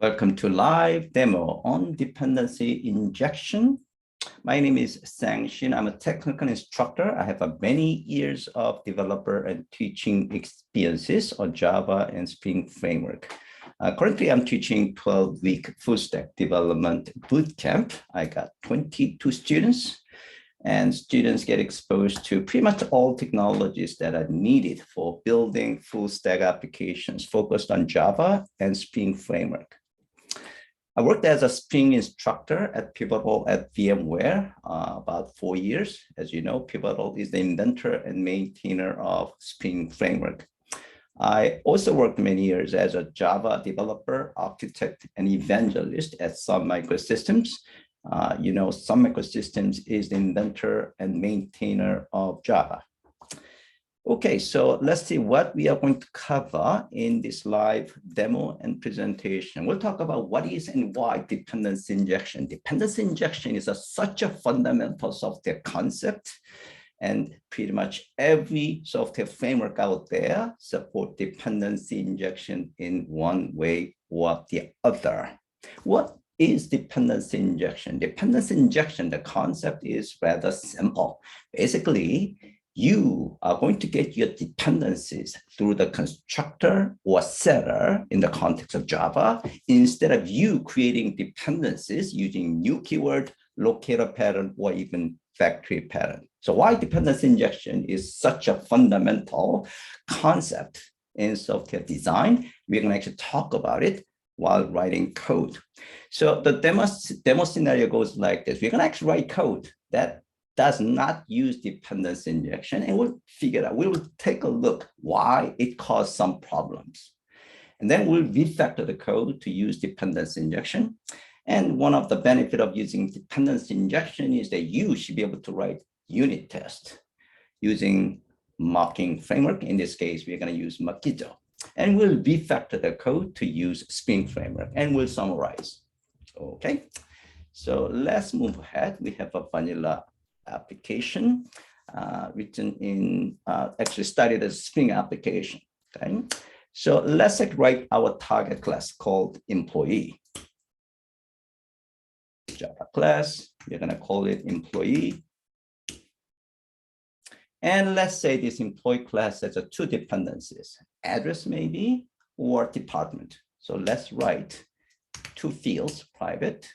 Welcome to live demo on dependency injection. My name is Sang Shin. I'm a technical instructor. I have many years of developer and teaching experiences on Java and Spring Framework. Currently, I'm teaching 12-week full stack development bootcamp. I got 22 students, and students get exposed to pretty much all technologies that are needed for building full stack applications focused on Java and Spring Framework. I worked as a Spring instructor at Pivotal at VMware about 4 years. As you know, Pivotal is the inventor and maintainer of Spring Framework. I also worked many years as a Java developer, architect, and evangelist at Sun Microsystems. Sun Microsystems is the inventor and maintainer of Java. Okay, so let's see what we are going to cover in this live demo and presentation. We'll talk about what is and why dependency injection. Dependency injection is such a fundamental software concept, and pretty much every software framework out there support dependency injection in one way or the other. What is dependency injection? Dependency injection, the concept is rather simple. Basically, you are going to get your dependencies through the constructor or setter in the context of Java, instead of you creating dependencies using new keyword, locator pattern, or even factory pattern. So why dependency injection is such a fundamental concept in software design, we're going to actually talk about it while writing code. So the demo scenario goes like this. We're going to actually write code that does not use dependency injection, and we'll figure out, we will take a look why it caused some problems. And then we'll refactor the code to use dependency injection. And one of the benefits of using dependency injection is that you should be able to write unit tests using mocking framework. In this case, we're going to use Mockito. And we'll refactor the code to use Spring Framework, and we'll summarize. Okay, so let's move ahead. We have a vanilla application written in, actually started as a Spring application. Okay, so let's write our target class called employee. Java class, we're going to call it employee. And let's say this employee class has two dependencies, address maybe, or department. So let's write two fields, private,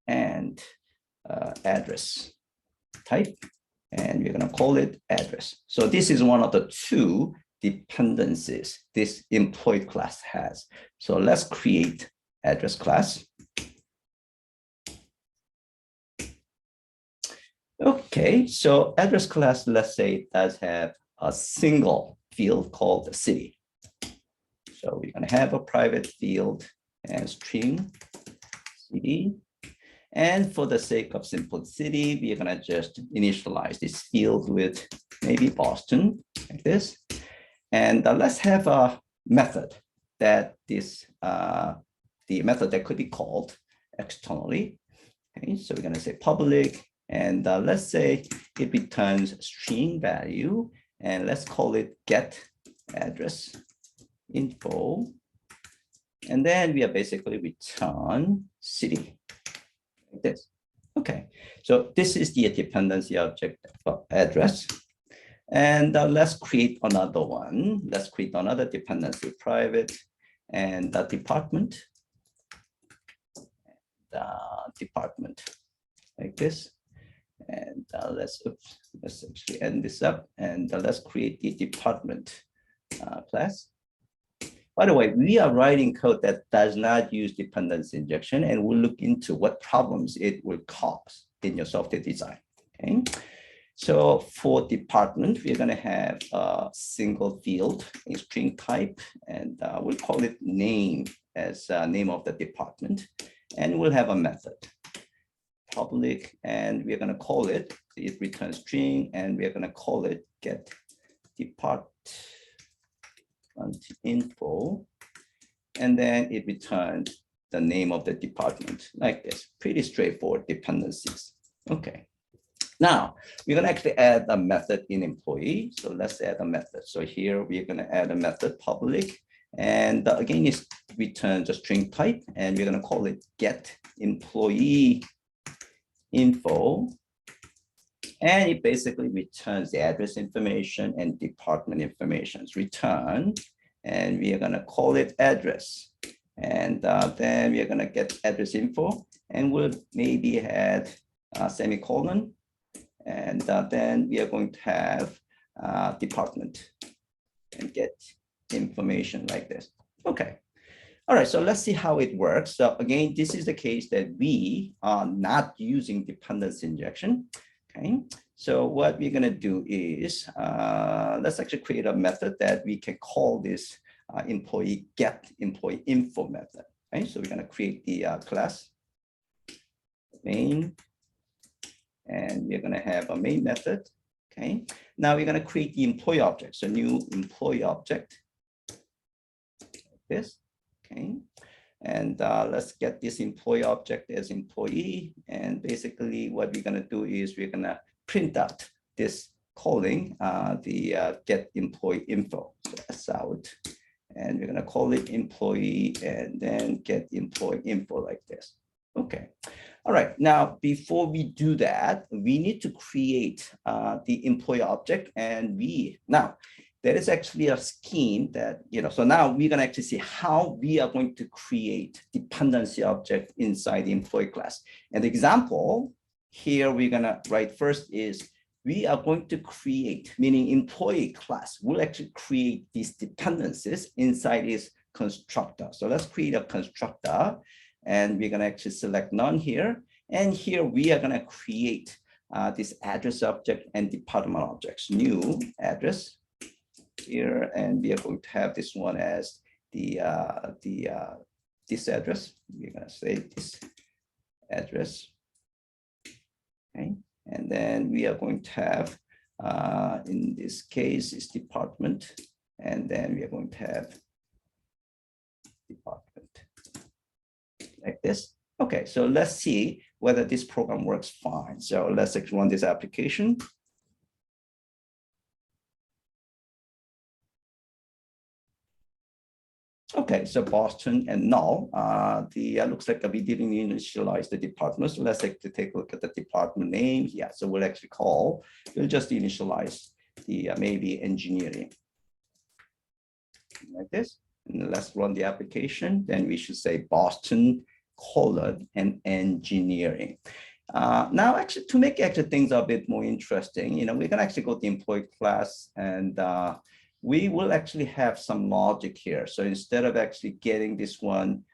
and address type, and we're going to call it address. So this is one of the two dependencies this employee class has. So let's create address class. Okay, so address class, let's say it does have a single field called city. So we're going to have a private field and string city. And for the sake of simplicity, we're going to just initialize this field with maybe Boston, like this. And let's have a method that the method that could be called externally. Okay, so we're going to say public, and let's say it returns string value, and let's call it get address info. And then we are basically return city. This. Okay, so this is the dependency object for address. And let's create another one. Let's create another dependency, private, and the department. Department, like this. And let's actually end this up, and let's create the department class. By the way, we are writing code that does not use dependency injection, and we'll look into what problems it will cause in your software design. Okay, so for department, we're going to have a single field, a string type, and we'll call it name as name of the department, and we'll have a method public, and we're going to call it returns string, and we're going to call it get department info, and then it returns the name of the department like this. Pretty straightforward dependencies. Okay, now we're going to actually add a method in employee. So let's add a method. So here we're going to add a method public, And again, it's return the string type, and we're going to call it get employee info. And it basically returns the address information and department information. Return, and we are going to call it address. And then we are going to get address info, and we'll maybe add semicolon. And then we are going to have department and get information like this. Okay. All right, so let's see how it works. So again, this is the case that we are not using dependency injection. Okay, so what we're going to do is let's actually create a method that we can call this employee get employee info method. Okay, so we're going to create the class main, and we're going to have a main method. Okay, now we're going to create the employee object. So new employee object like this. Okay, and let's get this employee object as employee. And basically what we're going to do is we're going to print out this calling the get employee info. So that's out. And we're going to call it employee and then get employee info like this. Okay. All right. Now, before we do that, we need to create the employee object. And there is actually a scheme that, so now we're going to actually see how we are going to create dependency object inside the employee class. And the example here we're going to write first is we are going to create, meaning employee class will actually create these dependencies inside this constructor. So let's create a constructor, and we're going to actually select none here. And here we are going to create this address object and department objects, new address here, and we are going to have this one as this address. We're going to say this address. Okay, and then we are going to have in this case is department, and then we are going to have department like this. Okay, so let's see whether this program works fine. So let's actually run this application. Okay, so Boston and null. Looks like we didn't initialize the department. So let's actually take a look at the department name. Yeah, so we'll just initialize the maybe engineering like this. And let's run the application. Then we should say Boston : and engineering. Now, actually, to make things a bit more interesting, we can actually go to the employee class, and we will actually have some logic here. So instead of actually getting this one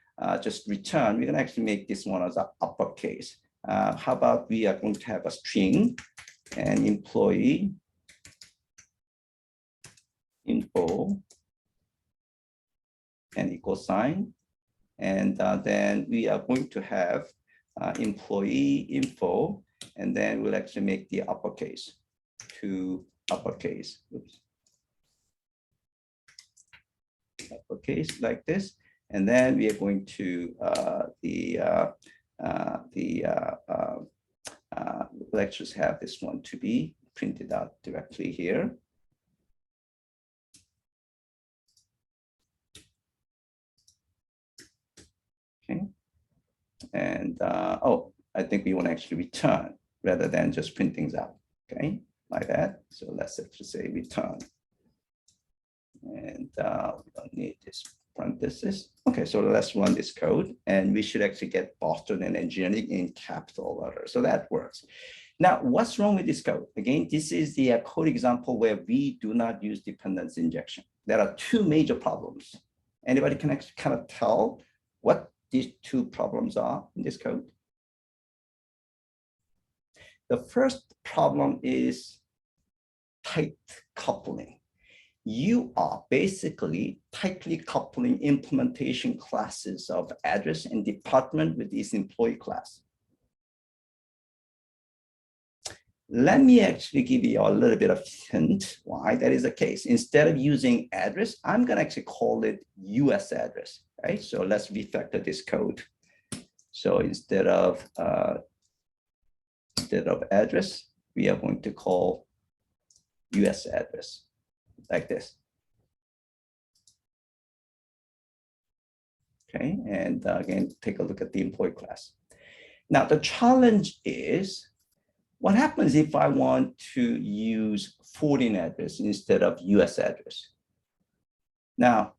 just return, we can actually make this one as an uppercase. How about we are going to have a string and employee info and equal sign. And then we are going to have employee info, and then we'll actually make the uppercase to uppercase. Oops. Uppercase like this, and then we are going to let's just have this one to be printed out directly here. Okay, and oh, I think we want to actually return rather than just print things out. Okay, like that. So let's actually say return. And we don't need this parenthesis. Okay, so let's run this code, and we should actually get Boston and engineering in capital letters. So that works. Now, what's wrong with this code? Again, this is the code example where we do not use dependency injection. There are two major problems. Anybody can actually kind of tell what these two problems are in this code? The first problem is tight coupling. You are basically tightly coupling implementation classes of address and department with this employee class. Let me actually give you a little bit of hint why that is the case. Instead of using address, I'm going to actually call it US address, right? So let's refactor this code. So instead of address, we are going to call US address like this. Okay, and again, take a look at the employee class. Now, the challenge is, what happens if I want to use foreign address instead of US address? Now,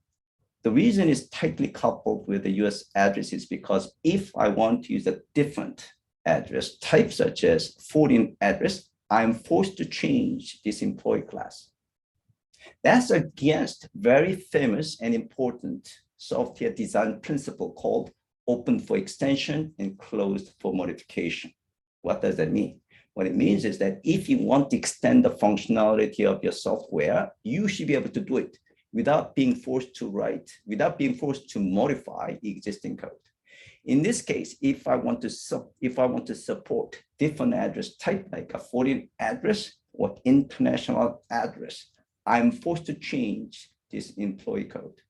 the reason is tightly coupled with the US address is because if I want to use a different address type, such as foreign address, I'm forced to change this employee class. That's against very famous and important software design principle called open for extension and closed for modification. What does that mean? What it means is that if you want to extend the functionality of your software, you should be able to do it without being forced to modify existing code. In this case, if I want to support different address type, like a foreign address or international address, I'm forced to change this employee code.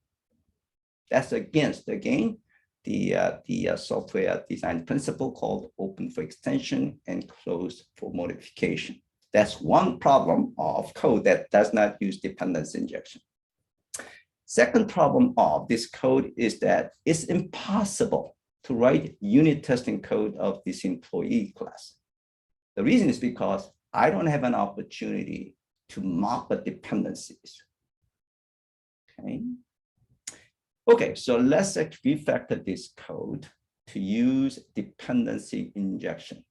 That's against, again, the software design principle called open for extension and closed for modification. That's one problem of code that does not use dependency injection. Second problem of this code is that it's impossible to write unit testing code of this employee class. The reason is because I don't have an opportunity to mock the dependencies. Okay, so let's refactor this code to use dependency injection.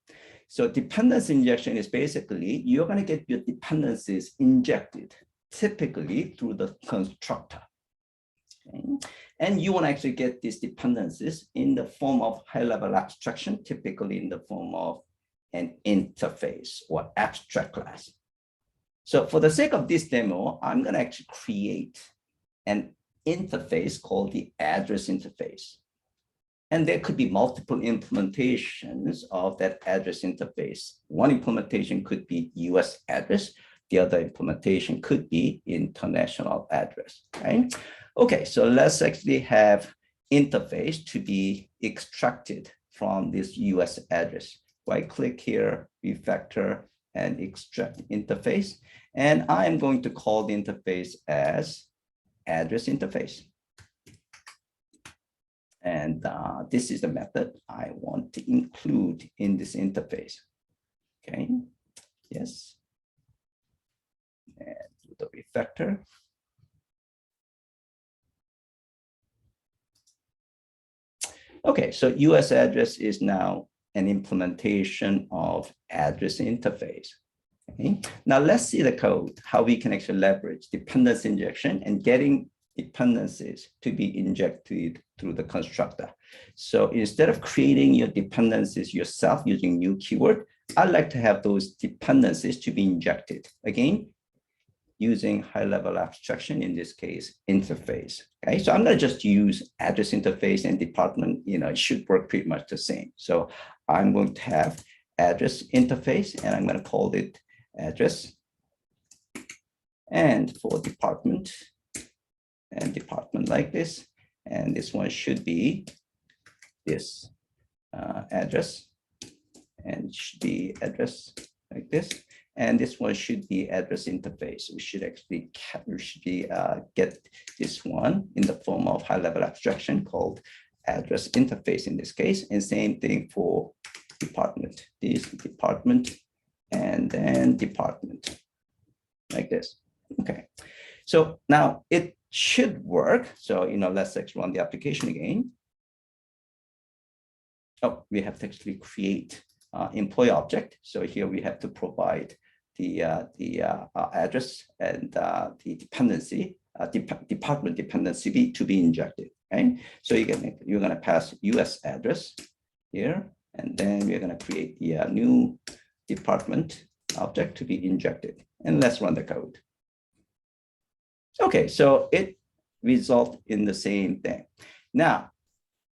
So dependency injection is basically, you're going to get your dependencies injected, typically through the constructor. Okay? And you want to actually get these dependencies in the form of high-level abstraction, typically in the form of an interface or abstract class. So for the sake of this demo, I'm going to actually create an interface called the address interface. And there could be multiple implementations of that address interface. One implementation could be US address. The other implementation could be international address, right? Okay, so let's actually have interface to be extracted from this US address. Right click here, refactor, and extract interface. And I'm going to call the interface as address interface. And this is the method I want to include in this interface. Okay, yes. And do the refactor. Okay, so US address is now an implementation of address interface. Okay. Now let's see the code, how we can actually leverage dependency injection and getting dependencies to be injected through the constructor. So instead of creating your dependencies yourself using new keyword, I'd like to have those dependencies to be injected. Again, using high-level abstraction, in this case, interface. Okay, so I'm going to just use address interface and department, it should work pretty much the same. So I'm going to have address interface, and I'm going to call it address. And for department, and department like this, and this one should be this address, and should be address like this. And this one should be address interface. We should actually get this one in the form of high-level abstraction called address interface in this case. And same thing for department. This department and then department like this. Okay. So now it should work. So let's actually run the application again. Oh, we have to actually create employee object. So here we have to provide the address and the dependency, department dependency to be injected. Okay, so you're gonna pass US address here, and then we're gonna create the new department object to be injected. And let's run the code. Okay, so it results in the same thing. Now,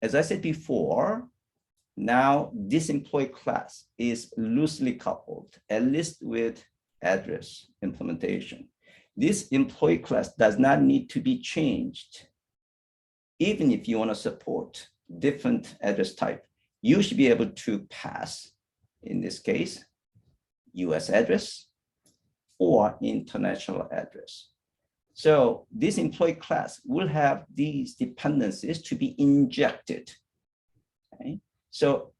as I said before, now this employee class is loosely coupled, at least with address implementation. This employee class does not need to be changed. Even if you want to support different address type, you should be able to pass, in this case, US address or international address. So this employee class will have these dependencies to be injected. Okay? So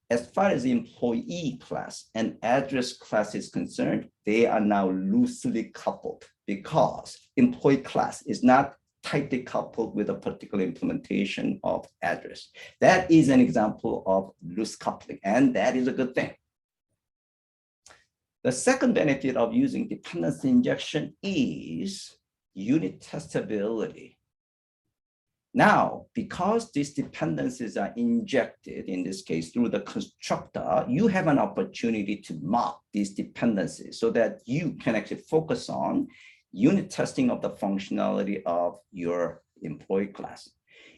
as far as the employee class and address class is concerned, they are now loosely coupled because employee class is not tightly coupled with a particular implementation of address. That is an example of loose coupling, and that is a good thing. The second benefit of using dependency injection is unit testability. Now, because these dependencies are injected, in this case, through the constructor, you have an opportunity to mock these dependencies so that you can actually focus on unit testing of the functionality of your employee class.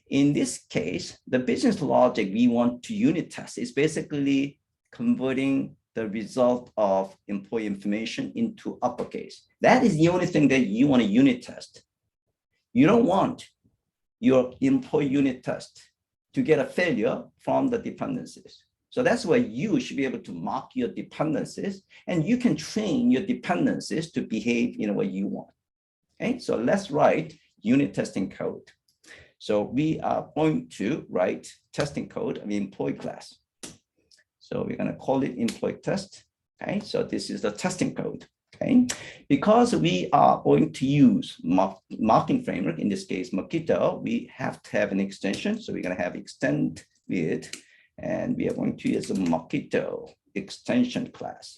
In this case, the business logic we want to unit test is basically converting the result of employee information into uppercase. That is the only thing that you want to unit test. You don't want your employee unit test to get a failure from the dependencies. So that's why you should be able to mock your dependencies, and you can train your dependencies to behave in a way you want. Okay, so let's write unit testing code. So we are going to write testing code of the employee class. So we're going to call it employee test. Okay, so this is the testing code. Okay, because we are going to use marking framework, in this case, Mockito, we have to have an extension. So we're going to have extend with, and we are going to use a Mockito extension class.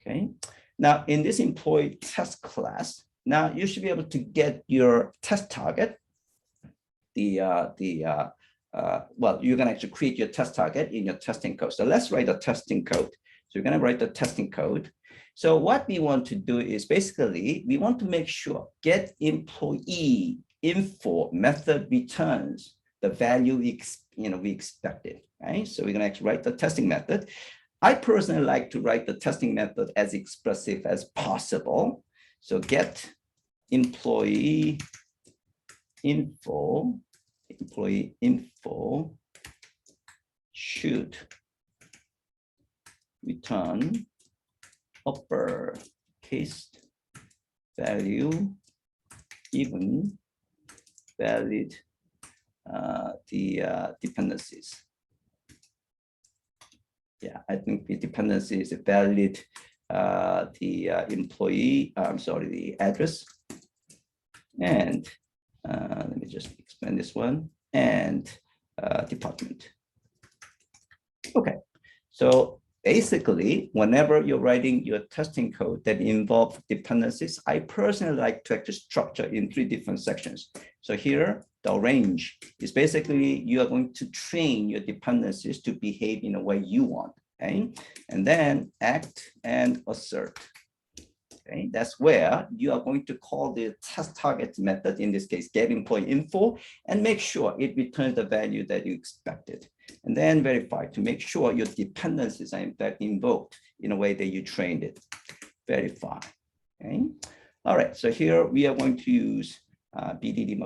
Okay, now in this employee test class, now you should be able to get your test target. Well, you're going to actually create your test target in your testing code. So let's write the testing code. So we're going to write the testing code. So what we want to do is basically, we want to make sure get employee info method returns the value we expected, right? So we're going to actually write the testing method. I personally like to write the testing method as expressive as possible. So get employee info should return uppercase value given valid dependencies. Yeah, I think the dependency is valid the address. And let me just expand this one, and department. Okay, so basically, whenever you're writing your testing code that involves dependencies, I personally like to actually structure in 3 different sections. So here, the range is basically you are going to train your dependencies to behave in a way you want, okay? And then act and assert. Okay, that's where you are going to call the test target method, in this case, get employee info, and make sure it returns the value that you expected. And then verify to make sure your dependencies are in fact invoked in a way that you trained it. Verify. Okay. All right. So here we are going to use BDD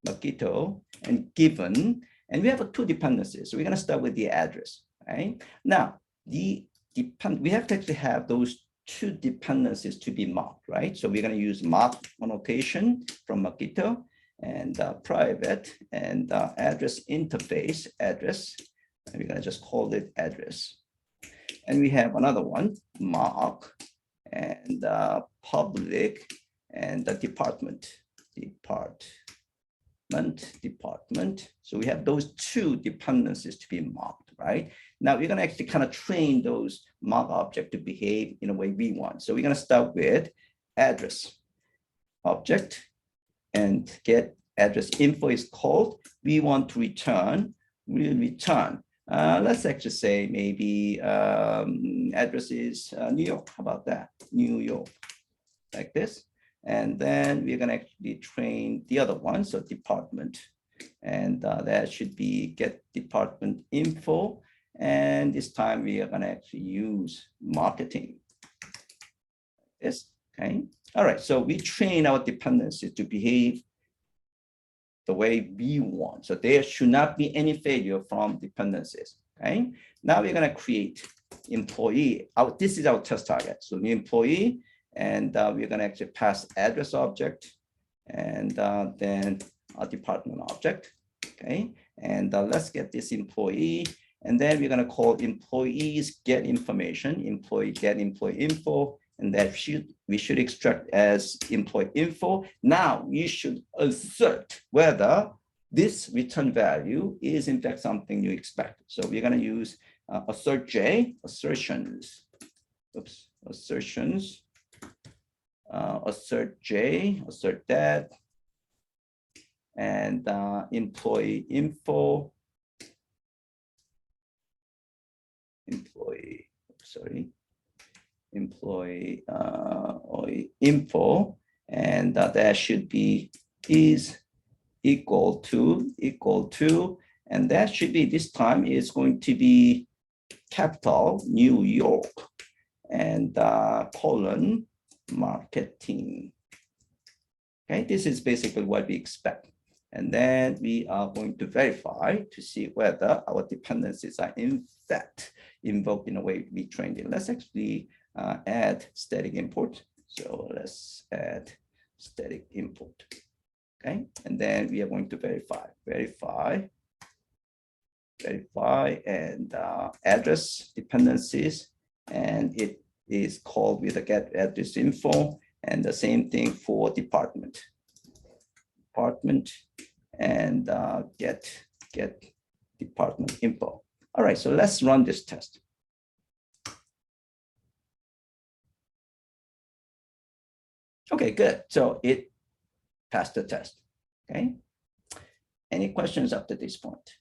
Mockito, and given, and we have 2 dependencies. So we're going to start with the address. Right. Now, we have to actually have those 2 dependencies to be mocked, right? So we're going to use mock annotation from Mockito, and private and address interface address. And we're going to just call it address. And we have another one, mock and public and the department. So we have those 2 dependencies to be mocked, right? Now we're going to actually kind of train those mock object to behave in a way we want. So we're going to start with address object, and get address info is called. We want to return, let's actually say maybe address is New York. How about that? New York, like this. And then we're going to actually train the other one, so department. And that should be get department info. And this time we are going to actually use marketing. Yes, okay. All right, so we train our dependencies to behave the way we want. So there should not be any failure from dependencies, okay? Now we're going to create employee. This is our test target. So the employee, And we're going to actually pass address object and then a department object. Okay, and let's get this employee. And then we're going to call employees get information, employee get employee info, and that we should extract as employee info. Now we should assert whether this return value is in fact something you expect. So we're going to use assert J, assertions. Oops, assertions. Assert J, assert that, and employee info. Employee info, and that should be is equal to, and that should be this time is going to be capital New York and colon marketing. Okay, this is basically what we expect. And then we are going to verify to see whether our dependencies are in fact invoked in a way we trained it. Let's actually add static import. So let's add static import. Okay, and then we are going to verify, and address dependencies, and it is called with a get address info, and the same thing for department, and get department info. All right, so let's run this test. Okay, good. So it passed the test. Okay. Any questions up to this point?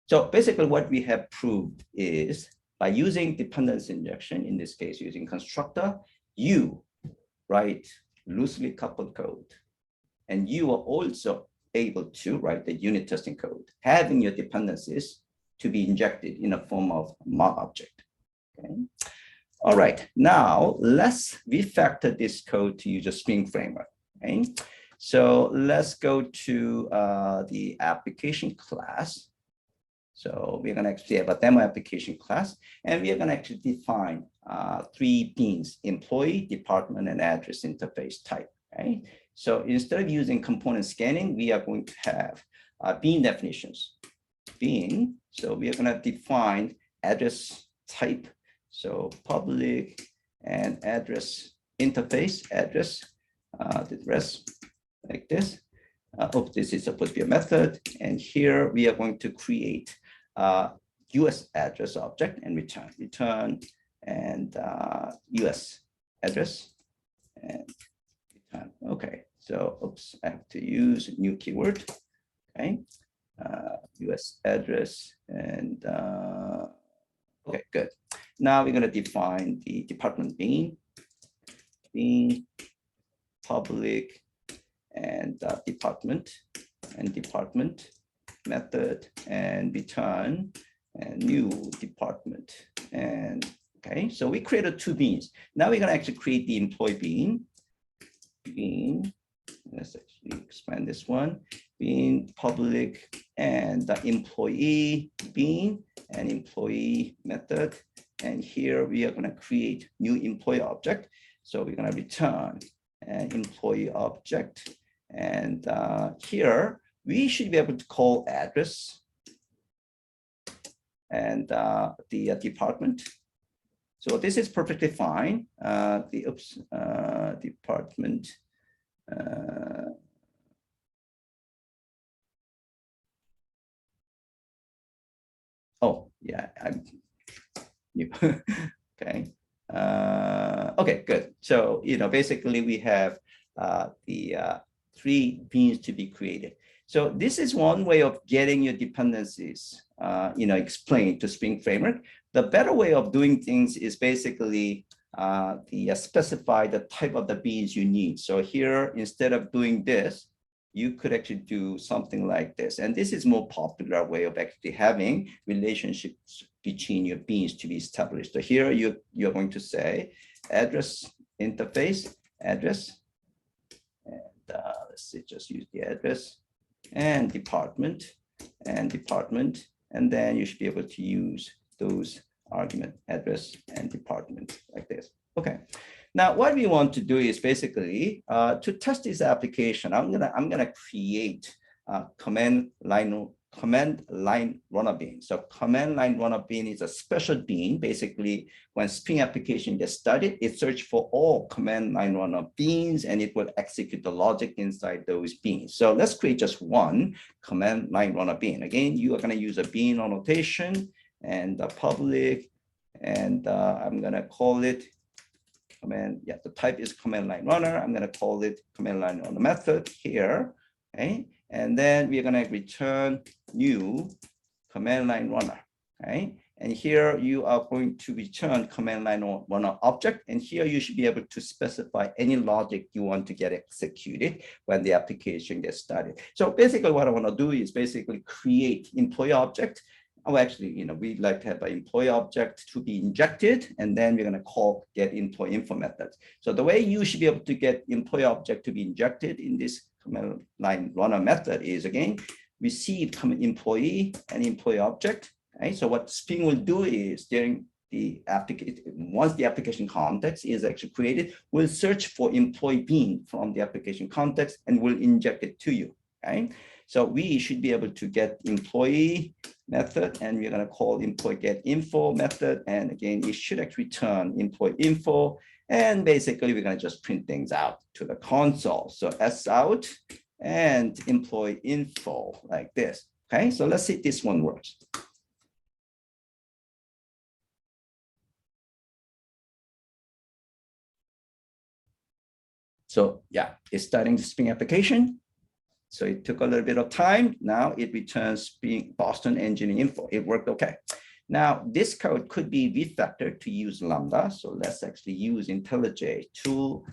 So basically what we have proved is by using dependency injection, in this case using constructor, you write loosely coupled code, and you are also able to write the unit testing code, having your dependencies to be injected in a form of mock object. Okay. All right, now let's refactor this code to use a Spring framework. Okay, so let's go to the application class. So we're going to actually have a demo application class, and we are going to actually define 3 beans: employee, department, and address interface type. Okay, so instead of using component scanning, we are going to have bean definitions. Bean, so we are going to define address type. So public and address interface, address like this. This is supposed to be a method. And here we are going to create US address object and return and US address and return. Okay, so I have to use a new keyword. Okay, US address and okay, good. Now we're going to define the department bean public and department method and return and new department. And okay, so we created 2 beans. Now we're going to actually create the employee bean. Let's actually expand this one. Bean public and the employee bean and employee method. And here we are going to create new employee object. So we're going to return an employee object. And here we should be able to call address and the department. So this is perfectly fine. Department. Oh, yeah, I'm new. Okay. Okay, good. So, basically we have the 3 beans to be created. So this is one way of getting your dependencies, explained to Spring Framework. The better way of doing things is basically specify the type of the beans you need. So here, instead of doing this, you could actually do something like this. And this is more popular way of actually having relationships between your beans to be established. So here you're going to say address interface, address, and let's say just use the address, and department, and then you should be able to use those argument, address, and department like this. Okay. Now, what we want to do is basically to test this application. I'm gonna create a command line runner bean. So command line runner bean is a special bean. Basically, when Spring application gets started, it searches for all command line runner beans, and it will execute the logic inside those beans. So let's create just one command line runner bean. Again, you are going to use a bean annotation and the public, and I'm going to call it command. Yeah, the type is command line runner. I'm going to call it command line runner method here. Okay. And then we're going to return new command line runner. Okay. And here you are going to return command line runner object. And here you should be able to specify any logic you want to get executed when the application gets started. So basically what I want to do is basically create employee object. Oh, actually, we like to have an employee object to be injected, and then we're going to call get employee info method. So the way you should be able to get employee object to be injected in this command line runner method is, again, receive employee and employee object. Okay? So what Spring will do is during the application, once the application context is actually created, we'll search for employee bean from the application context and will inject it to you. Okay? So we should be able to get employee method, and we're going to call employee get info method. And again, it should actually return employee info. And basically, we're going to just print things out to the console. So S out and employee info like this. Okay, so let's see if this one works. So yeah, it's starting the Spring application. So it took a little bit of time. Now it returns Spring Boston engineering info. It worked okay. Now this code could be refactored to use Lambda. So let's actually use IntelliJ tool.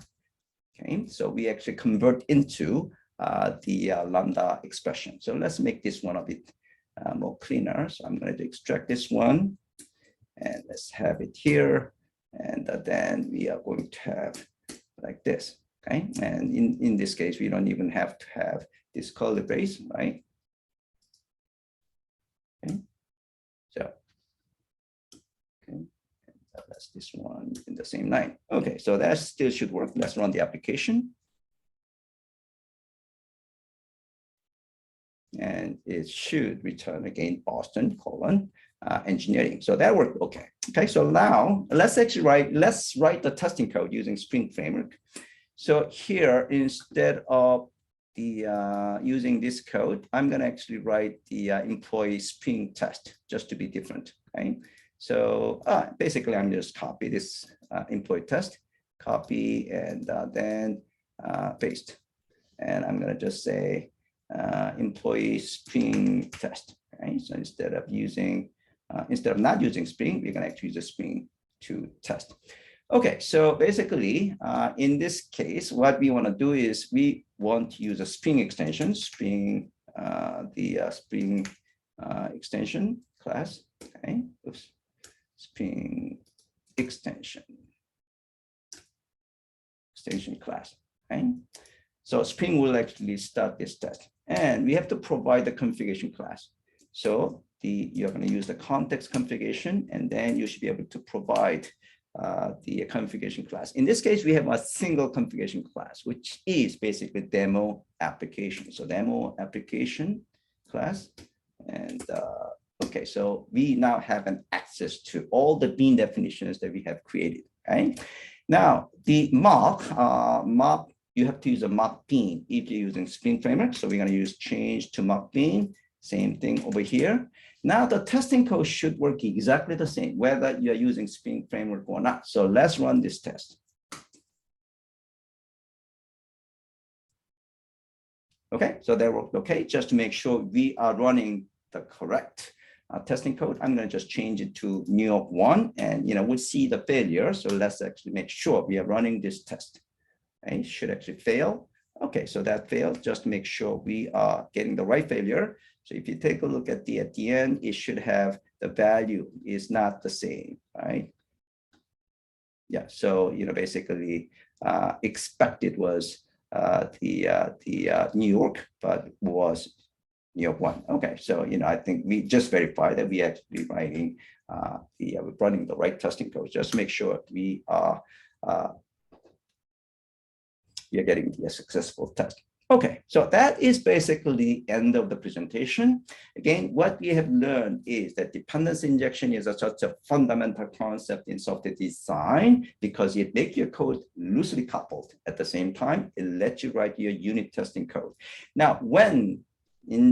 Okay, so we actually convert into the Lambda expression. So let's make this one a bit more cleaner. So I'm going to extract this one, and let's have it here. And then we are going to have like this. Okay, and in this case, we don't even have to have this curly brace, right? Okay, so okay, that's this one in the same line. Okay, so that still should work. Let's run the application, and it should return again Boston engineering. So that worked okay. Okay, so now let's actually write the testing code using Spring Framework. So here, instead of the using this code, I'm going to actually write the employee Spring test just to be different. Okay, so basically, I'm just copy this employee test, copy, and then paste. And I'm going to just say employee Spring test. Okay, so instead of not using Spring, we're going to actually use a Spring to test. Okay, so basically, in this case, what we want to do is we want to use a Spring extension, Spring extension class. Okay, oops, Spring extension class. Okay, so Spring will actually start this test, and we have to provide the configuration class. So you're going to use the context configuration, and then you should be able to provide the configuration class. In this case, we have a single configuration class, which is basically demo application. So demo application class. And okay, so we now have an access to all the bean definitions that we have created. Okay. Now the mock, you have to use a mock bean if you're using Spring Framework. So we're going to use change to mock bean. Same thing over here. Now the testing code should work exactly the same, whether you're using Spring Framework or not. So let's run this test. Okay, so that worked okay. Just to make sure we are running the correct testing code, I'm going to just change it to New York 1, and we'll see the failure. So let's actually make sure we are running this test. Okay, it should actually fail. Okay, so that failed. Just to make sure we are getting the right failure. So if you take a look at the end, it should have the value is not the same, right? Yeah, so basically expected was the New York, but was New York 1. Okay, so I think we just verified that we actually writing we're running the right testing code. Just make sure we are getting the successful test. Okay, so that is basically the end of the presentation. Again, what we have learned is that dependency injection is such a fundamental concept in software design because it makes your code loosely coupled. At the same time, it lets you write your unit testing code. Now, when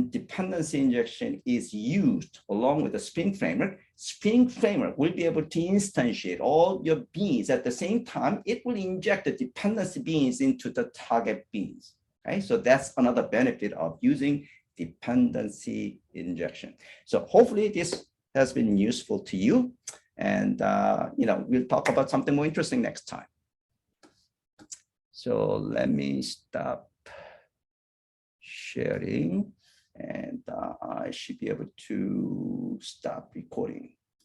dependency injection is used along with the Spring Framework will be able to instantiate all your beans at the same time. It will inject the dependency beans into the target beans. Okay, so that's another benefit of using dependency injection. So hopefully this has been useful to you, and we'll talk about something more interesting next time. So let me stop sharing, and I should be able to stop recording.